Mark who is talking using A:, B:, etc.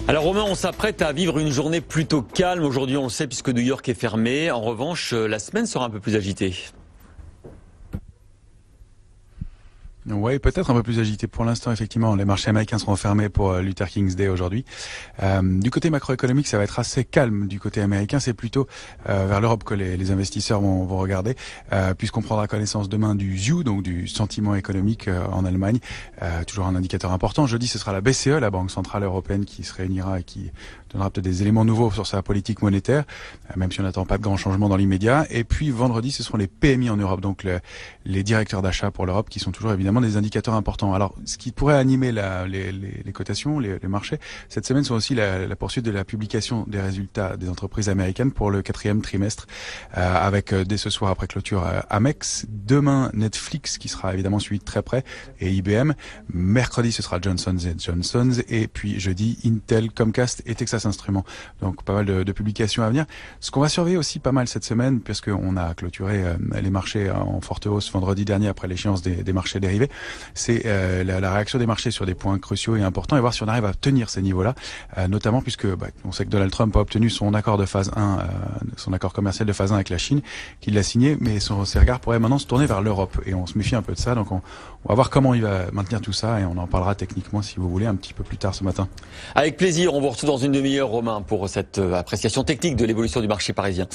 A: Alors Romain, on s'apprête à vivre une journée plutôt calme aujourd'hui, on le sait, puisque New York est fermé. En revanche, la semaine sera un peu plus agitée.
B: Oui, peut-être un peu plus agité. Pour l'instant, effectivement, les marchés américains seront fermés pour Luther King's Day aujourd'hui. Du côté macroéconomique, ça va être assez calme. Du côté américain, c'est plutôt vers l'Europe que les investisseurs vont regarder, puisqu'on prendra connaissance demain du ZEW, donc du sentiment économique en Allemagne. Toujours un indicateur important. Jeudi, ce sera la BCE, la Banque Centrale Européenne, qui se réunira et qui donnera peut-être des éléments nouveaux sur sa politique monétaire, même si on n'attend pas de grands changements dans l'immédiat. Et puis vendredi, ce seront les PMI en Europe, donc les directeurs d'achat pour l'Europe, qui sont toujours évidemment des indicateurs importants. Alors, ce qui pourrait animer les cotations, les marchés, cette semaine, sont aussi la poursuite de la publication des résultats des entreprises américaines pour le 4e trimestre, avec dès ce soir après clôture Amex, demain Netflix, qui sera évidemment suivi de très près, et IBM. Mercredi, ce sera Johnson & Johnson, et puis jeudi, Intel, Comcast et Texas Instruments. Donc pas mal de publications à venir. Ce qu'on va surveiller aussi pas mal cette semaine, puisqu'on a clôturé les marchés en forte hausse vendredi dernier après l'échéance des marchés dérivés, c'est la réaction des marchés sur des points cruciaux et importants, et voir si on arrive à tenir ces niveaux-là, notamment puisque on sait que Donald Trump a obtenu son accord de phase 1, son accord commercial de phase 1 avec la Chine, qu'il a signé, mais ses regards pourraient maintenant se tourner vers l'Europe, et on se méfie un peu de ça. Donc on va voir comment il va maintenir tout ça, et on en parlera techniquement, si vous voulez, un petit peu plus tard ce matin.
A: Avec plaisir, on vous retrouve dans une demi-heure, Romain, pour cette appréciation technique de l'évolution du marché parisien.